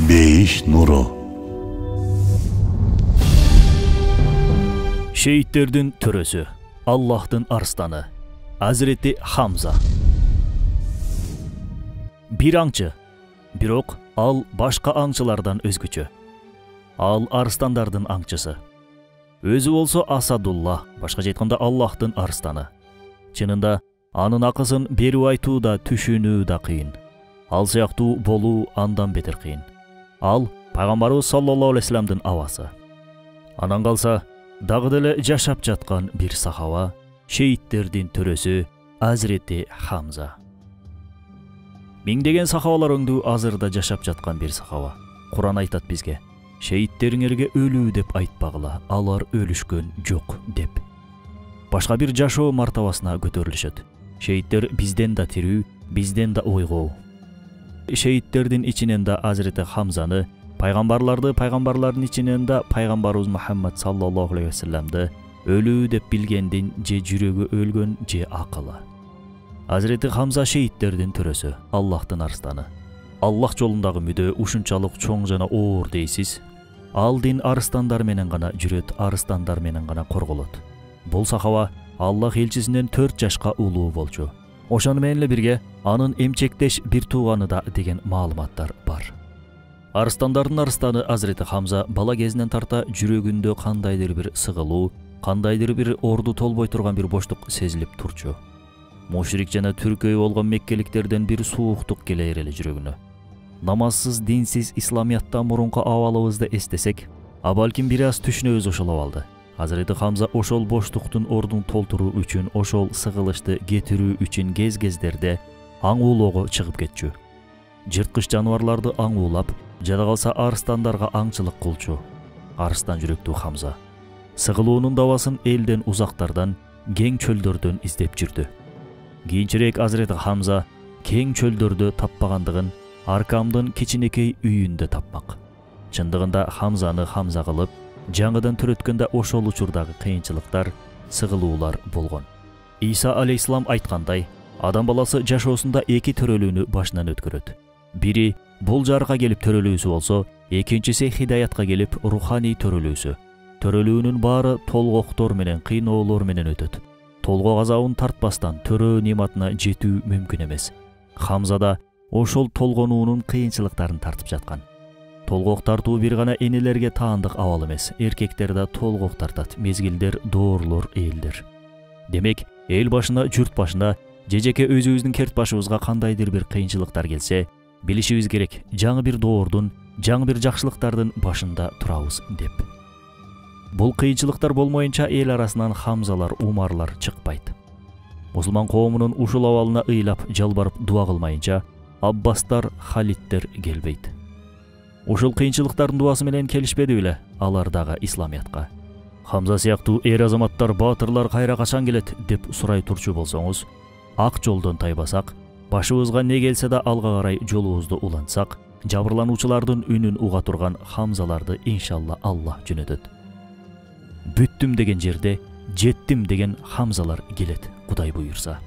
Бейиш нуру. Şehitlerдің төрөсү, Аллахтың арстаны, Hazreti Hamza. Bir аңчы, бирок ал башка аңчылардан өзгөчө. Ал арстандардын аңчысы. Өзү болсо Асадулла, башка айтканда Аллахтын арстаны. Чынында анын акысын берип айтуу да түшүнүү да кыйын. Ал сыяктуу болуу андан бетер кыйын. Ал пайгамбарыбыз саллаллаху алейхи вассаламдын абасы. Анан калса дагы деле жашап жаткан бир сахаба, шейиттердин төрөсү Hazreti Hamza. Миңдеген сахабалар өңдүү азырда жашап жаткан бир сахаба. Куран айтат бизге: "Шейиттериңерге өлүү деп айтпагыла, алар өлүшкөн жок" деп. Башка бир жашоо мартабасына көтөрүлүшөт. Шейиттер бизден да тирүү, бизден да ойгоо. Шейиттердин ичинен да Hazreti Hamzаны, пайгамбарлардын ичинен да пайгамбарыбыз Мухаммад саллаллаху алейхи вассаламды өлүү деп билгендин же жүрөгү өлгөн же акылы. Hazreti Hamza шейиттердин төрөсү, Аллахтын арстаны. Аллах жолундагы мүдө ушунчалык чоң жана оор дейсиз. Ал дин арстандар менен гана жүрөт, арстандар менен гана корголот. Бул сахаба Аллах элчисинен 4 жашка улуу болчу. Ошону менен эле бирге анын эмчектеш бир тууганы да деген маалыматтар бар. Арстандардын арстаны Hazreti Hamza бала кезинен тарта жүрөгүндө кандайдыр бир сыгылуу, кандайдыр бир орду толбой турган бир боштук сезилип турчу. Мушрик жана түркөй болгон меккеликтерден бир сууктук келер эле жүрөгүнө. Намазсыз, динсиз исламиятта мурунку абалыбызды эстесек, балким бир аз түшүнөбүз ошол абалды. Hazreti Hamza ошол боштуктун ордун толтуруу үчүн, ошол сыгылышты кетирүү үчүн кез-кездерде аң уулоого чыгып кетчү. Жырткыч жаныбарларды аң уулап, жада калса арстандарга аңчылык кылчу. Арстан жүрөктүү Хамза сыгылуунун дабасын элден узактардан, кең чөлдөрдөн издеп жүрдү. Кийинчерээк Hazreti Hamza кең чөлдөрдө таппагандыгын Аркамдын кичинекей үйүндө тапмак. Чындыгында Хамзаны Хамза кылып, жаңыдан төрөткөндө ошол учурдагы кыйынчылыктар, сыгылуулар болгон. Иса алейхиссалам айткандай, адам баласы жашоосунда 2 төрөлүүнү башынан өткөрөт. Бири бул жарга келип төрөлүүсү болсо, экинчиси хидаятка келип руханий төрөлүүсү. Төрөлүүнүн баары толгоктор менен, кыйноолор менен өтөт. Толгок азабын тартпастан төрөө нематына жетүү мүмкүн эмес. Хамза да ошол толгонуунун кыйынчылыктарын тартып жаткан. Толгок тартуу бир гана энелерге таандык абал эмес. Эркектер да толгок тартат, мезгилдер, доорлор, элдер. Демек, эл башына, журт башына, жеке өзүбүздүн керт башыбызга кандайдыр бир кыйынчылыктар келсе, билишибиз керек, жаңы бир доордун, жаңы бир жакшылыктардын башында турабыз деп. Бул кыйынчылыктар болмоюнча эл арасынан Хамзалар, Умарлар чыкпайт. Мусулман коомунун ушул абалына ыйлап, жалбарып дуа кылмайынча Аббастар, Халиттер келбейт. Ушул кыйынчылыктардын дуасы менен келишпеди беле алар дагы исламиятка. Хамза сыяктуу эр азаматтар, баатырлар кайра качан келет деп сурай турчу болсоңуз, ак жолдон тайбасак, башыбызга не келсе да алга карай жолубузду улантсак, жабырлануучулардын үнүн уга турган Хамзаларды иншалла Аллах жөнөтөт. Бүттүм деген жерде жеттим деген Хамзалар келет, Кудай буйурса.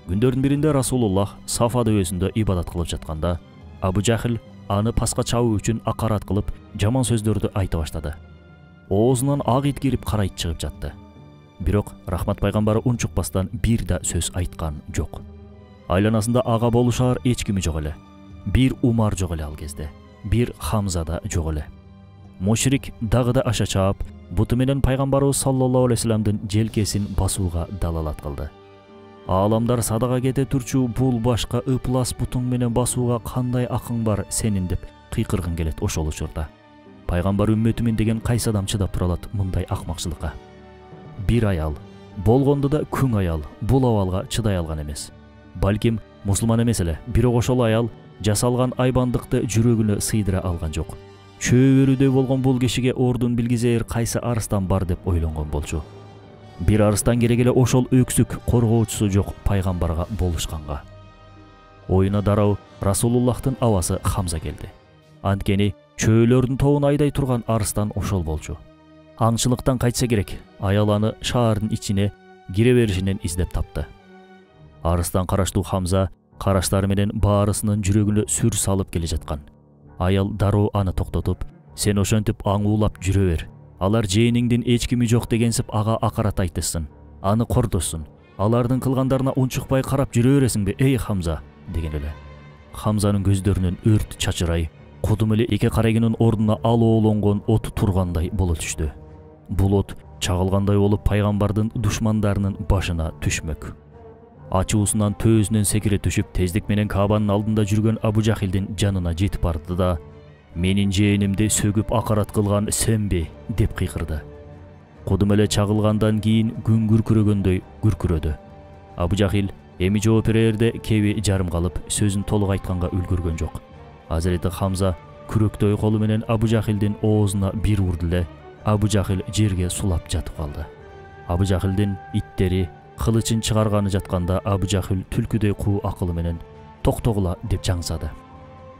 Күндөрдүн биринде Расулуллах Сафа дөбөсүндө ибадат кылып жатканда, Абу Жахил аны паска чабуу үчүн акарат кылып, жаман сөздөрдү айта баштады. Оозунан ак ит кирип карайт чыгып жатты. Бирок Рахмат пайгамбары унчукпастан бир да сөз айткан жок. Айланасында ага болушар эч кими жок эле. Бир Умар жок эле ал кезде. Бир Хамза да жок эле. Мушрик дагы да аша чаап, буту менен пайгамбарыбыз саллаллаху алейхи вассаламдын желкесин басууга далалат кылды. Ааламдар садага кете турчу, бул башка ыплас бутуң менен басууга кандай акың бар сенин деп кыйкыргың келет ошол учурда. Пайгамбар үммөтүмүн деген кайсы адам чыдап тура алат мындай акмакчылыкка? Бир аял, болгондо да күң аял бул абалга чыдай алган эмес. Балким мусулман эмес эле, бирок ошол аял жасалган айбандыкты жүрөгүнө сыйдыра алган жок. Чөбөрүдөй болгон бул кишиге ордун билгизер кайсы арстан бар деп ойлонгон болчу. Бир арстан керек эле ошол өксүк коргоочусу жок пайгамбарга болушканга. Оюна дароо Расулуллахтын абасы Хамза келди. Анткени чөөлөрдүн тобун айдай турган арстан ошол болчу. Аңчылыктан кайтса керек, аял аны шаардын ичине кире беришинен издеп тапты. Арыстан караштуу Хамза караштары менен баарысынын жүрөгүнө сүр салып келе жаткан. Аял дароо аны токтотуп, сен ошентип аңуулап жүрө бер. Алар жээниңдин эч кими жок дегенсип ага акарат айтышсын. Аны кордосун. Алардын кылгандарына унчукпай карап жүрө бересиңби, эй Хамза, деген эле. Хамзанын көздөрүнөн өрт чачырай, кудум эле эке карегинин ордуна алоолонгон от тургандай боло түштү. Бул от чагылгандай болуп пайгамбардын душмандарынын башына түшмөк. Ачуусунан төөсүнөн секире түшүп, тездик менен Каабанын алдында жүргөн Абу Жахилдин жанына жетип барды да, менин жээнимди сөгүп акарат кылган сенби, деп кыйкырды. Кудум эле чагылгандан кийин күн күркүрөгөндөй күркүрөдү. Абу Жахил эми жооп берерде кеби жарым калып, сөзүн толук айтканга үлгүргөн жок. Азирети Хамза күрөктөй колу менен Абу Жахилдин оозуна бир урду эле, Абу Жахил жерге сулап жатып калды. Абу Жахилдин иттери кылычын чыгарганы жатканда Абу Жахил түлкүдөй куу акылы менен токтогула деп жаңсады.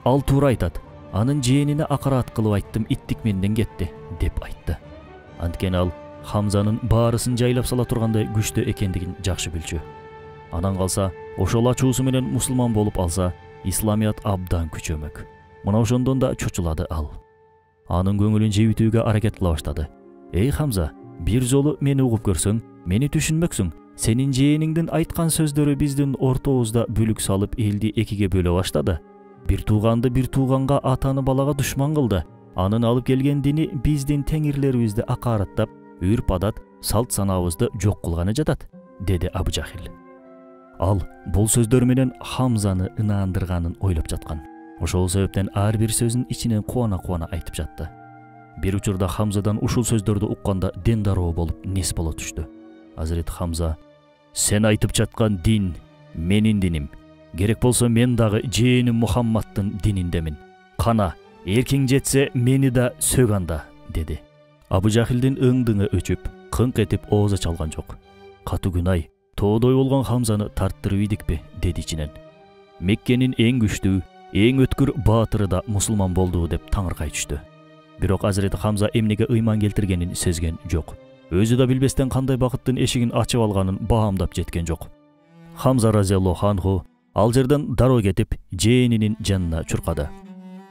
Ал туура айтат. Анын жээнине акарат кылып айттым, иттик менден кетти, деп айтты. Анткени ал Хамзанын баарысын жайлап сала тургандай күчтүү экендигин жакшы билчү. Анан калса, ошол ачуусу менен мусулман болуп алса, исламият абдан күчөмөк. Мына ошондон да чочулады ал. Анын көңүлүн жебитүүгө аракет кыла баштады. Эй Хамза, бир жолу мени угуп көрсөң, мени түшүнмөксүң. Сенин жээниңдин айткан сөздөрү биздин ортобузда бүлүк салып элди экиге бөлө баштады. Бир тууганды бир тууганга, атаны балага душман кылды. Анын алып келген дини биздин теңирлерибизди акараттап, үрп адат, салт санаабызды жок кылганы жатат, деди Абу Жахил. Ал бул сөздөр менен Хамзаны ынаандырганын ойлоп жаткан. Ошол себептен ар бир сөзүн ичинен кубана айтып жатты. Бир учурда Хамзадан ушул сөздөрдү укканда дендароо болуп нес боло түштү. Азирет Хамза: "Сен айтып жаткан дин менин диним. Керек болсо мен дагы жээним Мухаммадтын дининдемин. Кана, эркиң жетсе мени да сөг анда", деди. Абу Жахилдин ыңдыңы өчүп, кыңк этип ооза чалган жок. "Катуу күнай, тоодой болгон Хамзаны тарттырып ийдикпи", деди ичинен. "Меккенин эң күчтүү, эң өткүр баатыры да мусулман болду", деп таңыркай түштү. Бирок Азирети Хамза эмнеге ыйман келтиргенин сезген жок. Өзү да билбестен кандай бакыттын эшигин ачып алганын баамдап жеткен жок. Хамза разияллаху анху ал жерден дароо кетип, жээнинин жанына чуркады.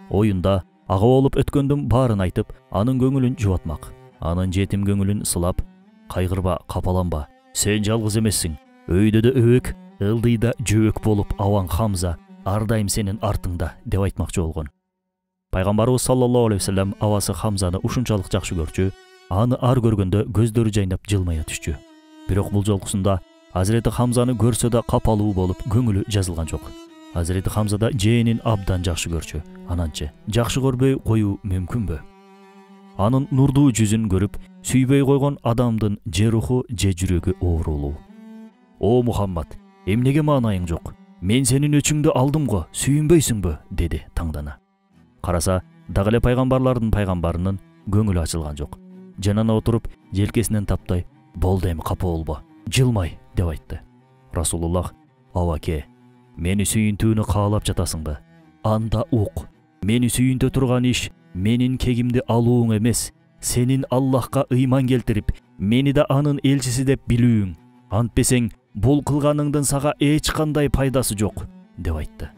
Оюнда ага болуп өткөндүн баарын айтып, анын көңүлүн жубатмак. Анын жетим көңүлүн сылап: "Кайгырба, капаланба. Сен жалгыз эмессиң. Өйдө да өбөк, ылдыйда жөөк болуп аваң Хамза ар дайым сенин артыңда", деп айтмакчы болгон. Пайгамбарыбыз саллаллаху алейхи вассалам абасы Хамзаны ушунчалык жакшы көрчү, аны ар көргөндө көздөрү жайнап жылмая түшчү. Бирок бул жолкусунда Азирети Хамзаны көрсө да капалуу болуп көңүлү жазылган жок. Азирети Хамза да жээнин абдан жакшы көрчү. Ананчы жакшы көрбөй коюу мүмкүнбү? Анын нурдуу жүзүн көрүп, сүйбөй койгон адамдын же руху, же жүрөгү оорулуу. "О Мухаммад, эмнеге маанайың жок? Мен сенин өчүңдү алдым го, сүйүнбөйсүңбү?" деди таңдана. Караса, дагы эле пайгамбарлардын пайгамбарынын көңүлү ачылган жок. Жанына отуруп, желкесинен таптай: "Болду эми, капа болбо, жылмай", деп айтты. Расулуллах: "Абаке, мени сүйүнтүүнү каалап жатасыңбы? Анда ук, мени сүйүнтө турган иш менин кегимди алууң эмес, сенин Аллахка ыйман келтирип, мени да анын элчиси деп билүүң. Антпесең, бул кылганыңдын сага эч кандай пайдасы жок", деп айтты.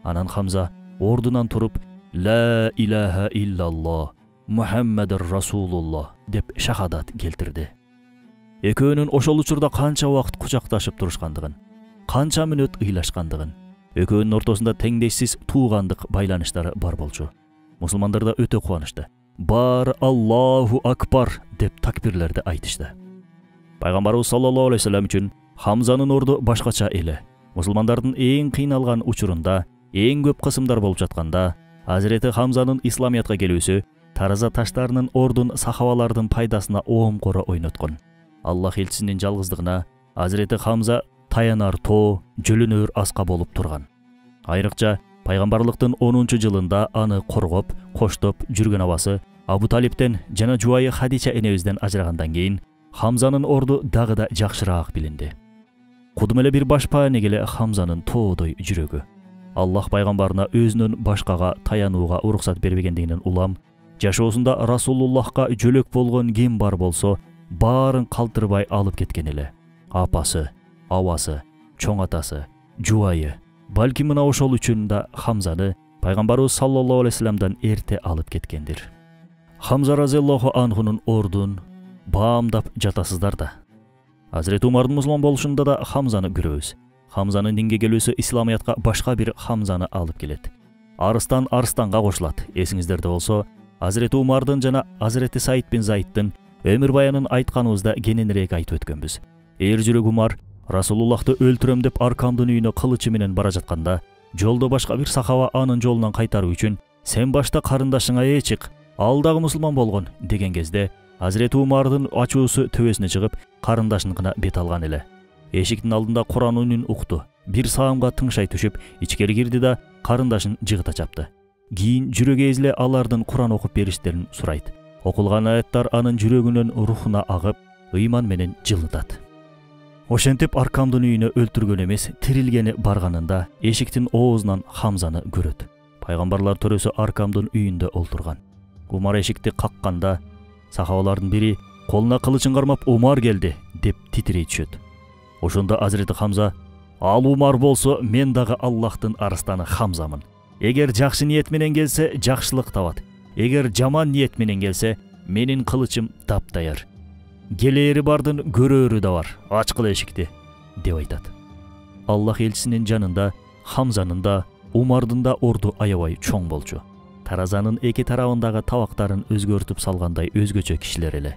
Анан Хамза ордунан туруп: "Ла илаха иллаллах, Мухаммадур Расулуллах", деп шахадат келтирди. Экөөнүн ошол учурда канча убакыт кучакташып турушкандыгын, канча мүнөт ыйлашкандыгын, экөөнүн ортосунда теңдешсиз туугандык байланыштары бар болчу. Мусулмандар да өтө кубанышты. Баары Аллаху акбар деп такбирлерди айтышты. Пайгамбарыбыз саллаллаху алейхи вассалам үчүн Хамзанын орду башкача эле. Мусулмандардын эң кыйналган учурунда, эң көп кысымдар болуп жатканда, Азирети Хамзанын исламиятка келүүсү тараза таштарынын ордун сахабалардын пайдасына оомкоро ойноткон. Аллах элчисинин жалгыздыгына Азирети Хамза таянар тоо, жөлөнөр аска болуп турган. Айрыкча пайгамбарлыктын 10-жылында аны коргоп, коштоп жүргөн абасы Абу Талиптен жана жубайы Хадича энебизден ажырагандан кийин Хамзанын орду дагы да жакшыраак билинди. Кудум эле бир башпаанег эле Хамзанын тоодой жүрөгү. Аллах пайгамбарына өзүнөн башкага таянууга уруксат бербегендигинен улам, жашоосунда Расулуллахка жөлөк болгон ким бар болсо, баарын калтырбай алып кеткен эле. Апасы, авасы, чоң атасы, жубайы. Балки мына ошол үчүн да Хамзаны пайгамбарыбыз саллаллаху алейхи вассаламдан эрте алып кеткендир. Хамза разияллаху анхунун ордун баамдап жатасыздар да. Азирети Умардын мусулман болушунда да Хамзаны көрөбүз. Хамзанын динге келүүсү исламиятка башка бир Хамзаны алып келет. Арыстан арыстанга кошулат. Эсиңиздерде болсо, Азирети Умардын жана Азирети Саид бин Заиддин өмүр баянын айтканыбызда кененирээк айтып өткөнбүз. Эр жүрөк Умар Расулуллахты өлтүрөм деп Аркамдын үйүнө кылычы менен бара жатканда, жолдо башка бир сахаба анын жолунан кайтаруу үчүн "Сен башта карындашыңа чык, ал дагы мусулман болгон" деген кезде, Азирети Умардын ачуусу төбөсүнө чыгып, карындашыныкына бет алган эле. Эшиктин алдында Куран үнүн укту. Бир саамга тыңшай түшүп, ичкери кирди да карындашын жыгыта чапты. Кийин жүрөгү эзиле алардын Куран окуп бериштерин сурайт. Окулган аяттар анын жүрөгүнөн рухуна агып, ыйман менен жылытат. Ошентип Аркамдын үйүнө өлтүргөн эмес, тирилгени барганында эшиктин оозунан Хамзаны көрөт. Пайгамбарлар төрөсү Аркамдын үйүндө олтурган. Умар эшикти какканда, сахабалардын бири колуна кылычын кармап "Умар келди" деп титирей түшөт. Ошондо Азирети Хамза: "Ал Умар болсо, мен дагы Аллахтын арыстаны Хамзамын. Эгер жакшы ниет менен келсе, жакшылык табат. Эгер жаман ниет менен келсе, менин кылычым таптаяр. Келери бардын көрөрү да бар. Ачкыла эшикти" деп айтат. Аллах элчисинин жанында Хамзанын да, Умардын да орду аябай чоң болчу. Таразанын эки тарабындагы табактарын өзгөртүп салгандай өзгөчө кишилер эле.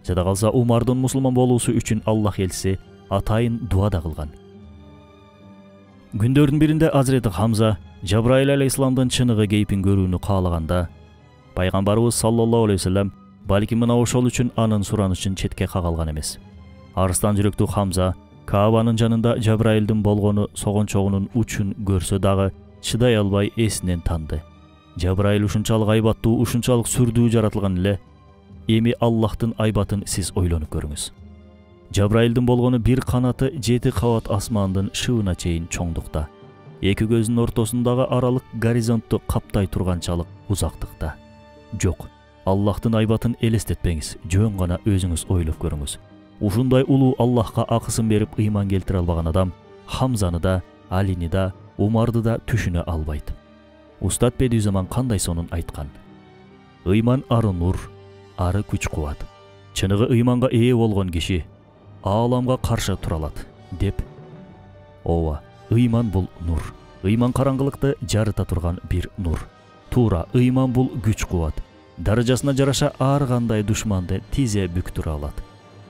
Жада калса Умардын мусулман болуусу үчүн Аллах элчиси атайын дуа да кылган. Күндөрдүн биринде Азирети Хамза Жабраил алейхисаламдын чыныгы кейпин көрүүнү каалаганда, пайгамбарыбыз саллаллаху алейхи вассалам балким мына ошол үчүн анын суранышын четке кагалган эмес. Арыстан жүрөктүү Хамза Каабанын жанында Жабраилдин болгону согончогунун учун көрсө дагы чыдай албай эсинен танды. Жабраил ушунчалык айбаттуу, ушунчалык сүрдүү жаратылган эле. Эми Аллахтын айбатын сиз ойлонуп көрүңүз. Жабраилдин болгону бир канаты 7 кабат асмандын шыбына чейин чоңдукта. Эки көзүнүн ортосундагы аралык горизонтту каптай турганчалык узактыкта. Жок, Аллахтын айбатын элестетпеңиз, жөн гана өзүңүз ойлоп көрүңүз. Ушундай улуу Аллахка акысын берип ыйман келтире албаган адам Хамзаны да, Алини да, Умарды да түшүнө албайт. Устат Бедиузаман кандай сонун айткан: "Ыйман ары нур, ары күч кубат. Чыныгы ыйманга ээ болгон киши ааламга каршы тура алат" деп. Ооба, ыйман бул нур. Ыйман караңгылыкты жарыта турган бир нур. Туура, ыйман бул күч кубат. Даражасына жараша ар кандай душманды тизе бүктүрө алат.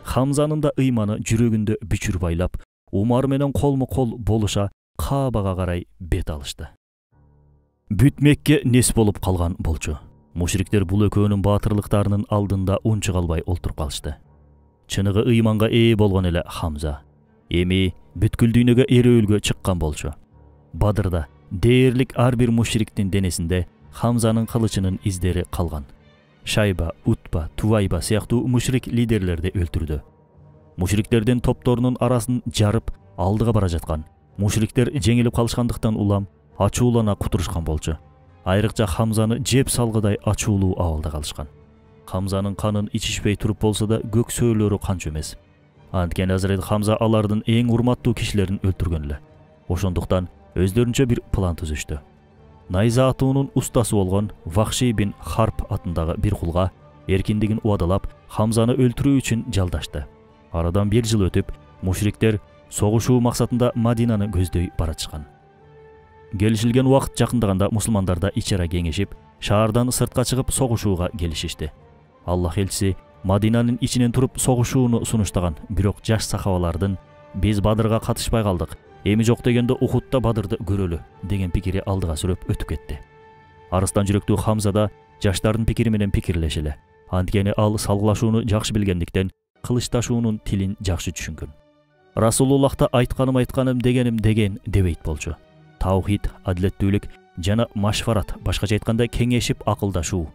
Хамзанын да ыйманы жүрөгүндө бүчүр байлап, Умар менен колмо-кол болуша Каабага карай бет алышты. Бүт Мекке нес болуп калган болчу. Мушриктер бул экөөнүн баатырлыктарынын алдында унчук албай олтуруп калышты. Чыныгы ыйманга ээ болгон эле Хамза эми бүткүл дүйнөгө эрөөлгө чыккан болчу. Бадырда дээрлик ар бир мушриктин денесинде Хамзанын кылычынын издери калган. Шайба, Утба, Тувайба сыяктуу мушрик лидерлерди өлтүрдү. Мушриктердин топторунун арасын жарып алдыга бара жаткан. Мушриктер жеңилип калышкандыктан улам ачуулана кутурушкан болчу. Айрыкча Хамзаны жеп салгыдай ачуулуу абалда калышкан. Хамзанын канын ичишпей туруп болсо да көк сөөлөрү канча эмес. Анткени Азирети Хамза алардын эң урматтуу кишилерин өлтүргөн эле. Ошондуктан өздөрүнчө бир план түзүштү. Найза атуунун устасы болгон Вахши бин Харп атындагы бир кулга эркиндигин убадалап Хамзаны өлтүрүү үчүн жалдашты. Арадан 1 жыл өтүп, мушриктер согушуу максатында Мадинаны көздөй баратышкан. Келишилген убакыт жакындаганда мусулмандар да ичара кеңешип, шаардан сыртка чыгып согушууга келишишти. Аллах элчиси Мадинанын ичинен туруп согушууну сунуштаган, бирок жаш сахабалардын "Биз Бадырга катышпай калдык, эми жок дегенде Ухудта Бадырды көрөлү" деген пикири алдыга сүрөп өтүп кетти. Арыстан жүрөктүү Хамза да жаштардын пикири менен пикирлеш эле. Анткени ал салгылашууну жакшы билгендиктен кылычташуунун тилин жакшы түшүнгөн. Расулуллахта айтканым дегеним деген дебейт болчу. Таухид, адилеттүүлүк жана машфарат, башкача айтканда кеңешип акылдашуу.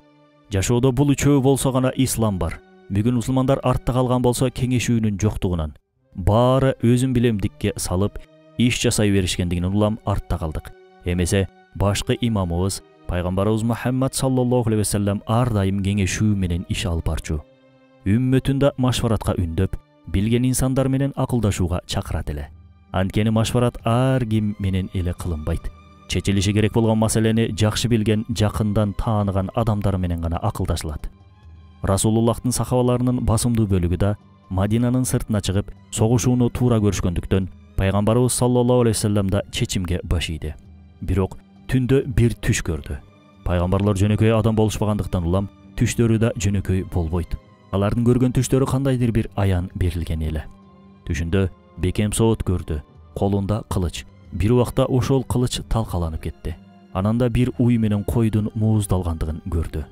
Жашоодо бул үчөө болсо гана ислам бар. Бүгүн мусулмандар артта калган болсо кеңешүүнүн жоктугунан баары өзүн билемдикке салып иш жасай беришкендигинен улам артта калдык. Эмесе башкы имамыбыз пайгамбарыбыз Мухаммад саллаллаху алейхи вассалам ар дайым кеңешүү менен иш алып барчу. Үммөтүн да машфаратка үндөп, билген инсандар менен акылдашууга чакырат эле. Анткени машфарат ар ким менен эле кылынбайт. чечилиши керек болгон маселени жакшы билген, жакындан тааныган адамдар менен гана акылдашылат. Расулуллахтын сахабаларынын басымдуу бөлүгү да Мадинанын сыртына чыгып, согушууну туура көрүшкөндүктөн пайгамбарыбыз саллаллаху алейхи вассалам да чечимге баш ийди. Бирок түндө бир түш көрдү. Пайгамбарлар жөнөкөй адам болушпагандыктан улам түштөрү да жөнөкөй болбойт. Алардын көргөн түштөрү кандайдыр бир аян берилген эле. Түшүндө бекем соот көрдү. Колунда кылыч. Бир убакта ошол кылыч талкаланып кетти. Анан да бир уй менен койдун мууздалгандыгын көрдү.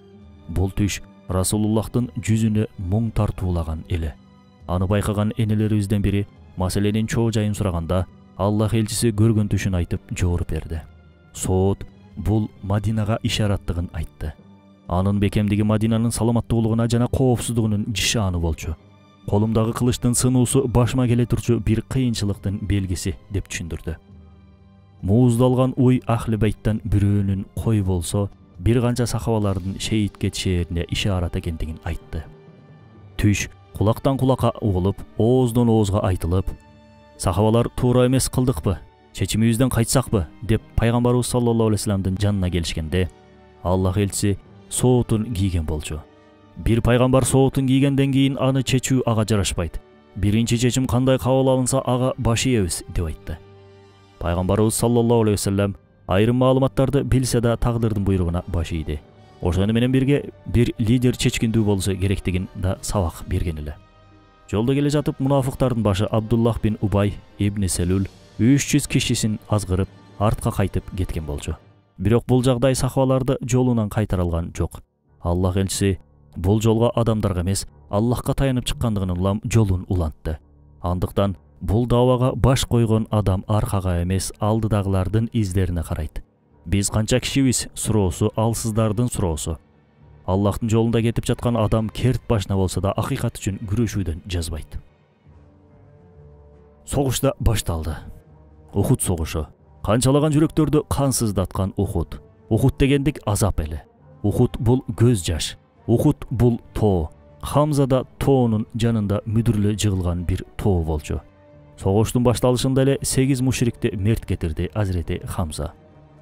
Бул түш Расулуллахтын жүзүнө муң тартуулаган эле. Аны байкаган энелерибизден бири маселенин чоо жайын сураганда, Аллах элчиси көргөн түшүн айтып жооп берди. Соот бул Мадинага ишараттыгын айтты. Анын бекемдиги Мадинанын саламаттуулугуна жана коопсуздугунун жишаны болчу. Колумдагы кылычтын сынуусу башыма келе турчу бир кыйынчылыктын белгиси деп түшүндүрдү. Мууздалган уй Ахли Байттан бирөөнүн кой болсо, бир канча сахабалардын шейит кетишерине ишарат экендигин айтты. Түш кулактан кулакка угулуп, ооздон оозго айтылып, сахабалар туура эмес кылдыкпы, чечимибизден кайтсакпы деп пайгамбарыбыз саллаллаху алейхи вассаламдын жанына келишкенде, Аллах элчиси соотун кийген болчу. Бир пайгамбар соотун кийгенден кийин аны чечүү ага жарашпайт. Биринчи чечим кандай кабыл алынса ага баш ийебиз деп айтты. Пайгамбарыбыз саллаллаху алейхи вассалам айрым маалыматтарды билсе да тагдырдын буйругуна баш ийди. Ошону менен бирге бир лидер чечкиндүү болсо керектигин да сабак берген эле. Жолдо келе жатып мунафыктардын башы Абдуллах бин Убай ибн Селул 300 кишисин азгырып, артка кайтып кеткен болчу. Бирок бул жагдай сахабаларды жолунан кайтара алган жок. Аллах элчиси бул жолго адамдарга эмес, Аллахка таянып чыккандыгын улам жолун улантты. Андыктан бул давага баш койгон адам аркага эмес, алдыдагылардын издерине карайт. Биз канча кишибиз суроосу ал сиздардын суроосу. Аллахтын жолунда кетип жаткан адам керт башына болсо да акыйкат үчүн күрөшүүдөн жазбайт. Согуш да башталды. Ухуд согушу. Канчалаган жүрөктөрдү кансыздаткан Ухуд. Ухуд дегендик азап эле. Ухуд бул көз жаш. Ухуд бул тоо. Хамза да тоонун жанында мүдүрлө жыгылган бир тоо болчу. Согуштун башталышында эле 8 мушрикти мерт кетирди Азирети Хамза.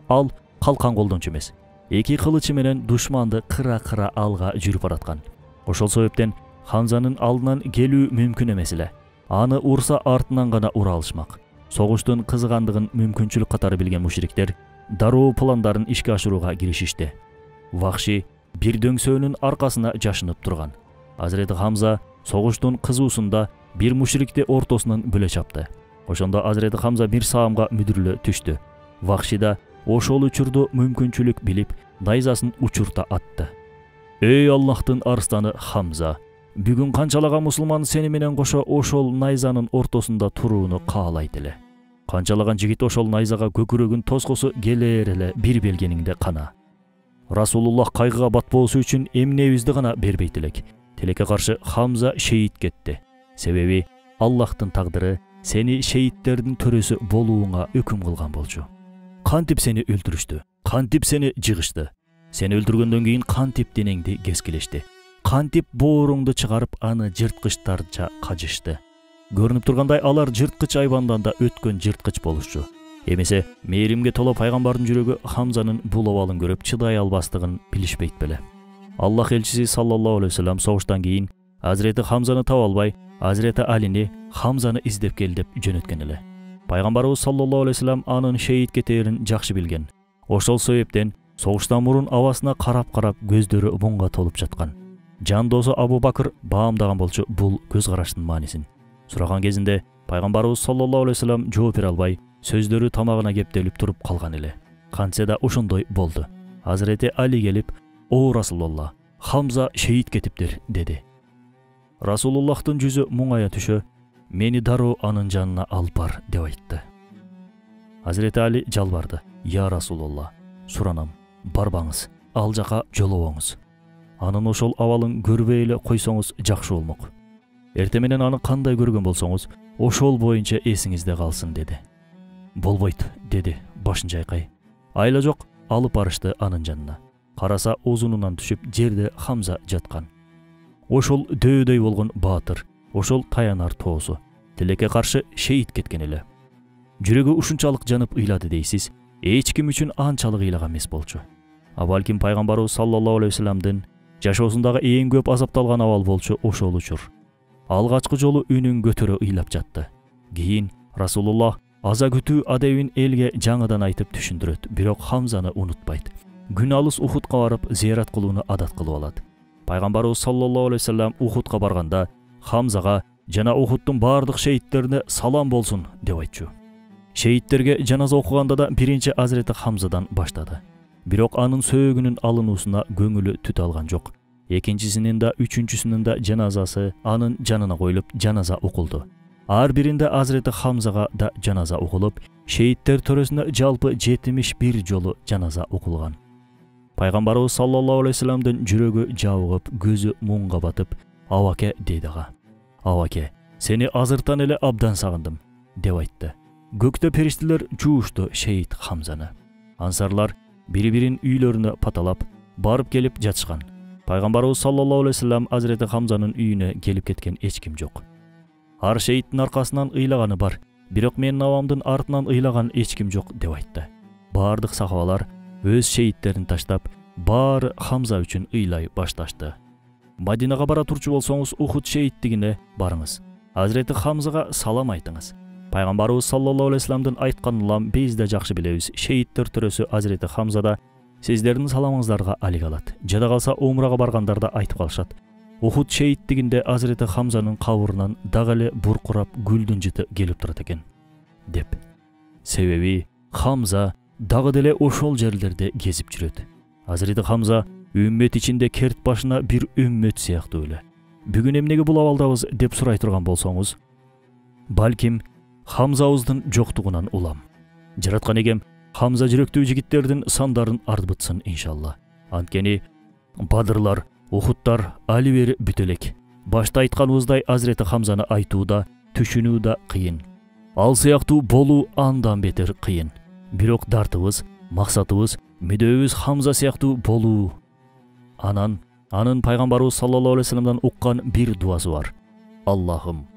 Ал калкан колдончу эмес. Эки кылычы менен душманды кыра-кыра алга жүрүп бараткан. Ошол себептен Хамзанын алдынан келүү мүмкүн эмес эле. Аны урса артынан гана ура алышмак. Согуштун кызыгандыгын мүмкүнчүлүк катары билген мушриктер дароо пландарын ишке ашырууга киришишти. Вахши бир дөңсөөнүн аркасына жашынып турган. Азирети Хамза согуштун кызуусунда бир мушрикти ортосунан бөлө чапты. Ошондо Азирети Хамза бир саамга мүдүрлө түштү. Вахши да ошол учурду мүмкүнчүлүк билип, найзасын учурта атты. Эй Аллахтын арстаны Хамза, бүгүн канчалаган мусулман сени менен кошо ошол найзанын ортосунда турууну каалайт эле. Канчалаган жигит ошол найзага көкүрөгүн тоскусу келер эле бир белгениңде кана. Расулуллах кайгыга батпоосу үчүн эмнебизди гана бербейт элек. Тилекке каршы Хамза шейит кетти. Себеби Аллахтын тагдыры сени шейиттердин төрөсү болууңа өкүм кылган болчу. Кантип сени өлтүрүштү, кантип сени жыгышты. Сени өлтүргөндөн кийин кантип денеңди кескилешти. Кантип бооруңду чыгарып аны жырткычтарча кажышты. Көрүнүп тургандай алар жырткыч айбандан да өткөн жырткыч болушчу. Эмесе мээримге толо пайгамбардын жүрөгү Хамзанын бул абалын көрүп чыдай албастыгын билишпейт беле. Аллах элчиси саллаллаху алейхи вассалам согуштан кийин Азирети Хамзаны таба албай, Азирети Алини Хамзаны издеп кел деп жөнөткөн эле. Пайгамбарыбыз саллаллаху алейхи вассалам анын шейит кетерин жакшы билген. Ошол себептен согуштан мурун абасына карап-карап көздөрү муңга толуп жаткан. Жан досу Абу Бакыр баамдаган болчу бул көз караштын маанисин. Сураган кезинде пайгамбарыбыз саллаллаху алейхи вассалам жооп бере албай, сөздөрү тамагына кептелип туруп калган эле. Кантсе да ошондой болду. Азирети Али келип, "О Расулулла, Хамза шейит кетиптир" деди. Расулуллахтын жүзү муңая түшө, "Мени дароо анын жанына алып бар" деп айтты. Азирети Али жалбарды. "Я Расулулла, суранам, барбаңыз, ал жака жолобоңуз. Анын ошол абалын көрбөй эле койсоңуз жакшы болмок. Эртең менен аны кандай көргөн болсоңуз, ошол боюнча эсиңизде калсын" деди. "Болбойт" деди башын жайкай. Айла жок, алып барышты анын жанына. Караса озунунан түшүп жерде Хамза жаткан. Ошол дөөдөй болгон баатыр, ошол таянар тоосу, тилекке каршы шейит кеткен эле. Жүрөгү ушунчалык жанып ыйлады дейсиз. эч ким үчүн анчалык ыйлаган эмес болчу. Балким пайгамбарыбыз саллаллаху алейхи вассаламдын жашоосундагы эң көп азапталган абал болчу ошол учур. Алгачкы жолу үнүн көтөрө ыйлап жатты. Кийин Расулуллах аза күтүү адебин элге жаңыдан айтып түшүндүрөт, бирок Хамзаны унутпайт. Күн алыс Ухудка барып зыярат кылууну адат кылып алат. Пайгамбарыбыз саллаллаху алейхи вассалам Ухудка барганда Хамзага жана Ухудтун бардык шейттерине салам болсун деп айтчу. Шейттерге жаназа окуганда да биринчи Азирети Хамзадан баштады. Бирок анын сөөгүнүн алынуусуна көңүлү түтө алган жок. Экинчисинин да үчүнчүсүнүн да жаназасы анын жанына коюлуп жаназа окулду. Ар биринде Азирети Хамзага да жаназа окулуп, шеиттер төрөсүнө жалпы 71 жолу жаназа окулган. Пайгамбарыбыз саллаллаху алейхи вассаламдын жүрөгү жабыгып, көзү муңга батып, "Абаке" дейди ага. "Абаке, сени азыртан эле абдан сагындым" деп айтты. Көктө периштелер жуушту шейит Хамзаны. Ансарлар бири-бирин үйлөрүнө паталап, барып келип жатышкан. Пайгамбарыбыз саллаллаху алейхи вассалам Азирети Хамзанын үйүнө келип кеткен эч ким жок. Ар шейиттин аркасынан ыйлаганы бар, бирок менин абамдын артынан ыйлаган эч ким жок деп айтты. Бардык сахабалар өз шеиттерин таштап, баары Хамза үчүн ыйлай башташты. Мадинага бара турчу болсоңуз, Ухуд шейиттигине барыңыз. Азирети Хамзага салам айтыңыз. Пайгамбарыбыз саллаллаху алейхи вассаламдын айтканын улам биз да жакшы билебиз. Шейиттер төрөсү Азирети Хамзада сиздердин саламыңыздарга алик алат. Жада калса умрага баргандарда айтып калышат. Ухуд шейиттигинде Азирети Хамзанын кабырынан дагы эле буркурап гүлдүн жыты келип турат экен деп. Себеби Хамза дагы деле ошол жерлерде кезип жүрөт. Азирети Хамза үммет ичинде керт башына бир үммет сыяктуу эле. Бүгүн эмнеге бул абалдабыз деп сурай турган болсоңуз, балким Хамзабыздын жоктугунан улам. Жараткан эгем Хамза жүрөктүү жигиттердин сандарын артбытсын иншалла. Анткени Бадырлар, Ухудтар али бери бүтө элек. Башта айтканыбыздай Азирети Хамзаны айтууда, түшүнүү да кыйын. Ал сыяктуу болуу андан бетер кыйын. Бирок дартыбыз, максатыбыз, мүдөбүз Хамза сыяктуу болуу. Анын пайгамбарыбыз саллаллаху алейхи вассаламдан уккан бир дуасы бар. Аллахым,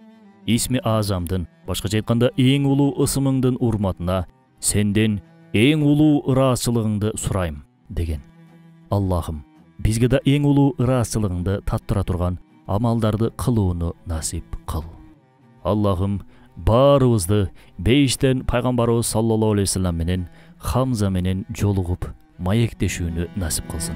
исми азамдын, башкача айтканда эң улуу ысымыңдын урматына сенден эң улуу ыраазычылыгыңды сурайм деген. Аллахым, бизге да эң улуу ыраазычылыгыңды таттыра турган амалдарды кылууну насип кыл. Аллахым, баарыбызды бейиштен пайгамбарыбыз саллаллаху алейхи вассалам менен Хамза менен жолугуп маектешүүнү насип кылсын.